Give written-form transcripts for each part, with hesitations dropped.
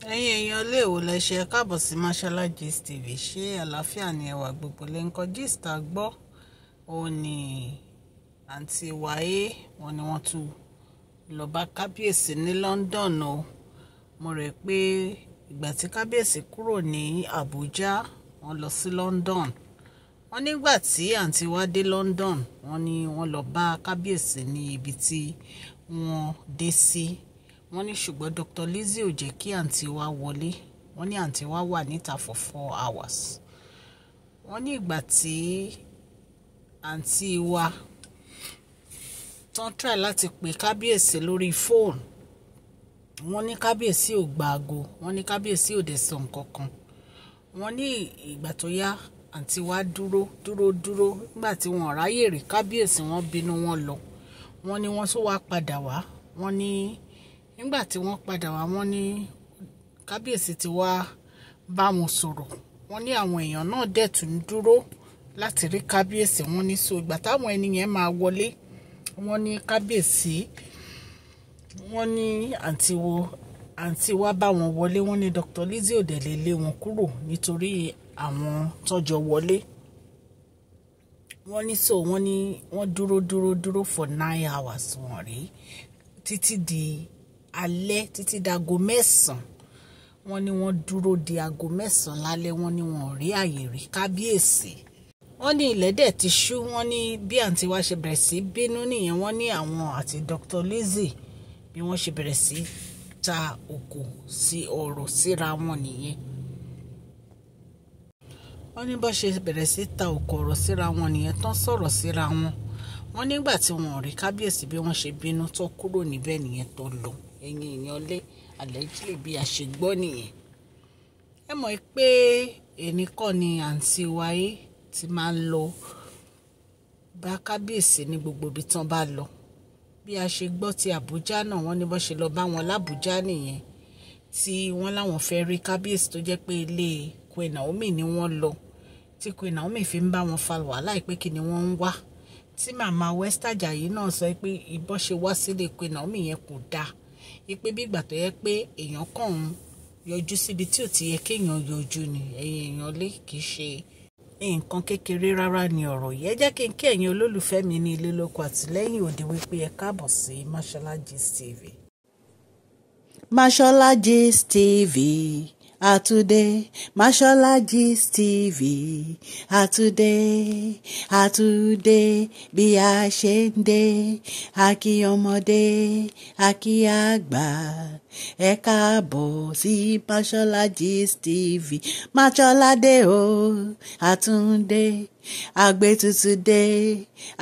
ẹ̀yin èèyàn léèwò lẹ́ṣẹ̀ káàbọ̀ sí Mashola Gist TV. ṣé àlàáfíà ni ẹwà gbogbo lẹ́ńkọ́ gist a gbọ́ òun ni àǹtí wáyé wọn ni wọ́n tún lọ bá kábíyèsí ní London o. mo rẹ̀ pé ìgbà tí kábíyèsí kúrò ní Àbújá wọ́n lọ sí London. wọ́n nígbà tí àǹtí wá dé London wọ́n ní wọ́n lọ bá kábíyèsí ní ibi tí wọ́n dé sí. wọ́n ní ṣùgbọ́n Dr. Lizzie ò jẹ́ kí àǹtí wa wọlé. wọ́n ní àǹtí wa wà níta for 4 hours. wọ́n ní ìgbà tí àǹtí wa tán try láti pè kábíyèsí lórí fóònù, wọ́n ní kábíyèsí ò gba aago, wọ́n ní kábíyèsí ò dẹ̀ sọ nǹkan kan. wọ́n ní ìgbà tó yá àǹtí wa dúró nígbà tí wọ́n ráyè rí kábíyèsí, wọ́n bínú wọn lọ. wọ́n ní wọ́n tún wá padà wá. wọ́n ní nígbà tí wọ́n padà wá, wọ́n ní kábíyèsí ti wá bá wọn sọ̀rọ̀. wọ́n ní àwọn èèyàn náà dẹ̀ tún dúró láti rí kábíyèsí. wọ́n ní so ìgbà táwọn ẹni yẹn máa wọlé, wọ́n ní kábíyèsí, wọ́n ní àǹtí wa bá wọn wọlé. wọ́n ní Dr. Lizzie ò dẹ̀ lè lé wọn kúrò nítorí àwọn tọ́jọ́ wọlé. wọ́n ní so wọ́n ní wọ́n dúró for 9 hours wọ́n rí títí di alẹ́, títí dago 9. wọ́n ní wọ́n dúró di aago 9 lálẹ́. wọ́n ní wọn ò rí àyè rí kábíyèsí. wọ́n ní ilẹ̀ dẹ̀ ti ṣú. wọ́n ní bí àǹtí wa ṣe bẹ̀rẹ̀ sí bínú nìyẹn. wọ́n ní àwọn àti Dr. Lizzie bí wọ́n ṣe bẹ̀rẹ̀ sí ta òkò sí ọ̀rọ̀ síra wọn nìyẹn. wọ́n ní bó ṣe bẹ̀rẹ̀ sí ta òkò ọ̀rọ̀ síra wọn nìyẹn, tán sọ̀rọ̀ síra wọn. wọ́n nígbà tí wọn ò rí kábíyèsí bí wọ́n ṣe bínú tó kúrò níbẹ̀ nìyẹn tó lọ. ẹ̀yin èèyàn lé allegedly bí a ṣe gbọ́ nìyẹn. ẹ mọ̀ pé èní kọ́ ni àǹtí wáyé ti máa ń lọ bá kábíyèsí ní gbogbo ibi tán bá lọ. bí a ṣe gbọ́ ti Àbújá náà, wọ́n ní bó ṣe lọ bá wọn lábújá nìyẹn, tí wọ́n láwọn fẹ́ rí kábíyèsí tó jẹ́ pé ilé Queen Naomi ni wọ́n lọ, tí Queen Naomi fi ń bá wọn fa wàhálà pé kí ni wọ́n ń wá. tí màmá West Ajayi náà sọ pé ìbọn ṣe wá sílé Queen Naomi yẹn kò dáa, pé bí ìgbà tó yẹ pé èèyàn kàn ń yọjú síbi tí ò ti yẹ kéèyàn yọjú ni. ẹ̀yin èèyàn lé kì í ṣe nǹkan kékeré rárá ni ọ̀rọ̀ yìí. ẹ jẹ́ kí n kí ẹ̀yin olólùfẹ́ mi ní ilé lóko àtìlẹ́yìn òde wípé ẹ káàbọ̀ sí Mashola Gist TV. Mashola Gist TV. Àtúndé, Mashola Gist TV. Àtúndé bí a ṣe ń dé, a kí ọmọdé, a kí àgbà. ẹ káàbọ̀ sí Mashola Gist TV. Mashola dé o, Àtúndé,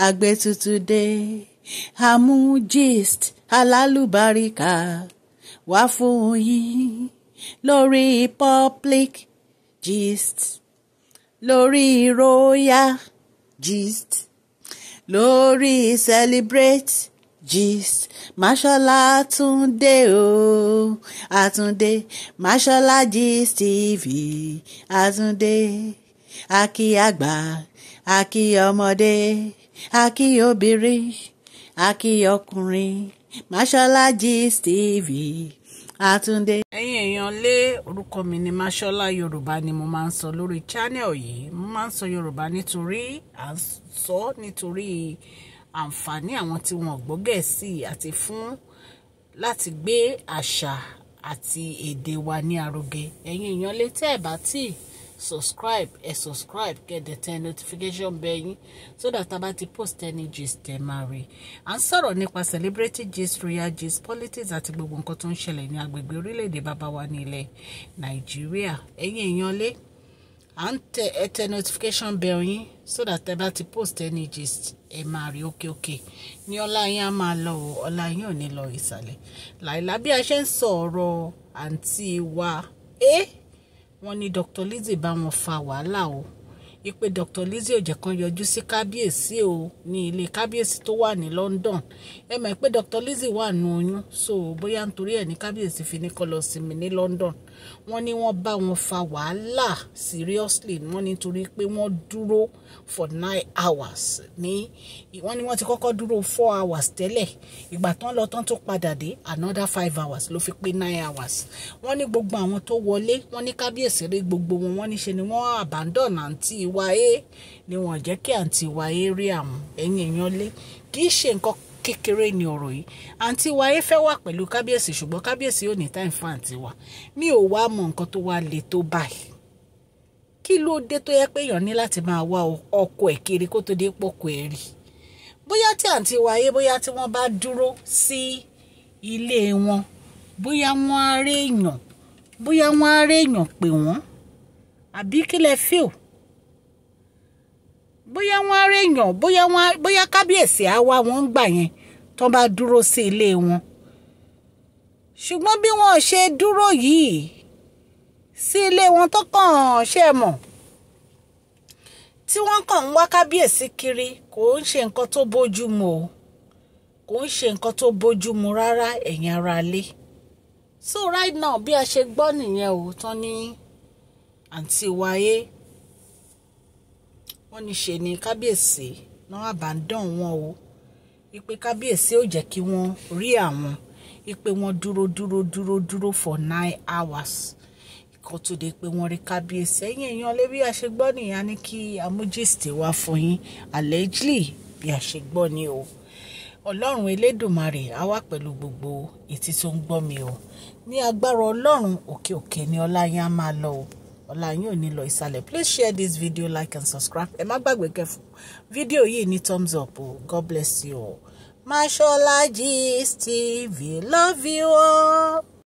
àgbétutù dé, àmú gist alálùbáríkà wá fún yín lórí public gist, lórí royal gist, lórí celebrate gist. Mashola Àtúndé o, Àtúndé, Mashola Gist TV. Àtúndé, a kí àgbà, a kí ọmọdé, a kí obìnrin, a kí ọkùnrin. Mashola Gist TV. Àtúndé. ẹ̀yin èèyàn lé, orúkọ mi ni Mashola. Yorùbá ni mo máa ń sọ lórí channel yìí. mo máa ń sọ Yorùbá nítorí àǹfààní àwọn tí wọn gbọ́ Gẹ̀ẹ́sì àti fún láti gbé àṣà àti èdè wa ní arugẹ. ẹ̀yin èèyàn lé, tẹ́ ẹ bá tí subscribe, kẹ́dẹ̀ tẹ notification bell yín so that a bá ti post any gist ẹ máa rí. à ń sọ̀rọ̀ nípa celebrity gist, royal gist, politics àti gbogbo nǹkan tó ń ṣẹlẹ̀ ní agbègbè orílẹ̀-èdè bàbá wa ní ilẹ̀ Nàìjíríà. ẹ̀yin èèyàn lé, à ń tẹ notification bell yín so that ẹ bá ti post any gist ẹ máa rí òkè ní ọlá yín á máa lọ o, ọlá yín ò ní lọ ìsàlẹ̀. láìlá bí a ṣe ń sọ̀rọ̀ àǹtí wa wọ́n ní Dr. Lizzie bá wọn fa wàhálà o. ipe Dr. Lizzie ò jẹ́ kan yọjú sí kábíyèsí o ní ilé kábíyèsí tó wà ní London. Ẹ mọ̀ pé Dr. Lizzie wà nù oyún, so bóyá nítorí ẹ̀ ní kábíyèsí fi ní kó lọ sinmi ní London. Wọ́n ní wọ́n bá wọn fa wàhálà seriously, wọ́n ní nítorí pé wọ́n dúró for 9 hours ní wọ́n ní wọ́n ti kọ́kọ́ dúró 4 hours tẹ́lẹ̀, ìgbà tán lọ tán tó padà dé another 5 hours ló fi pé 9 hours. Wọ́n ní gbogbo àwọn tó wọlé, wọ́n ní kábíyèsí rí gbogbo wọn, wọ́n ní ṣe ni wọ́n abandon àǹtí Wáyé, ni wọ́n jẹ́ kí àǹtí Wáyé rí àwọn. Ẹ̀yin èèyàn lé, kì í ṣe nǹkan kékeré ni ọ̀rọ̀ yìí. Àǹtí Wáyé fẹ́ wà pẹ̀lú kábíyèsí, ṣùgbọ́n kábíyèsí ò ní time fún àǹtí wa. Mi ò wá mọ nǹkan tó wá le tó báyìí. Kí ló dé tó yẹ pé èèyàn ní láti máa wá ọkọ ẹ̀ kiri kó tó dé pọ̀kọ ẹ̀ rí? Bóyá tí àǹtí Wáyé, bóyá tí wọ́n bá dúró sí ilé wọn, bóyá wọ́n á rí èèyàn, bóyá wọ́n á rí èèyàn pè wọ́n, àbí kí lẹ feel? Bóyá wọ́n á rí èèyàn, bóyá kábíyèsí á wá wọn gbà yẹn tó bá dúró sí ilé wọn. Ṣùgbọ́n bí wọ́n ṣe dúró yìí sí ilé wọn tó kàn ṣe mọ̀, tí wọ́n kàn ń wá kábíyèsí kiri, kò ń ṣe nǹkan tó bójú mu o, kò ń ṣe nǹkan tó bójú mu rárá, ẹ̀yin ará ilé. So right now bí a ṣe gbọ́ nìyẹn o, tán ní àǹtí Wáyé wọ́n ní ṣe ni kábíyèsí náà abandon wọn o, ipe kábíyèsí ò jẹ́ kí wọ́n rí àwọn, ipe wọ́n dúró for 9 hours kó tó dé pé wọ́n rí kábíyèsí. Ẹ̀yin èèyàn lé, bí a ṣe gbọ́ nìyẹn, ní kí amújísítì wá fún yín allegedly bí a ṣe gbọ́ ni o. Ọlọ́run Elédùmarè á wà pẹ̀lú gbogbo etí tó ń gbọ́ mi o. Ní agbára Ọlọ́run, òkè òkè ni ọlá yín á máa lọ o, ọlá yín ò ní lọ ìsàlẹ̀. Please share this video, like and subscribe. Ẹ má gbàgbé kẹfù fídíò yìí ní thumbs up o. God bless you all. Mashola Gist TV, love you all.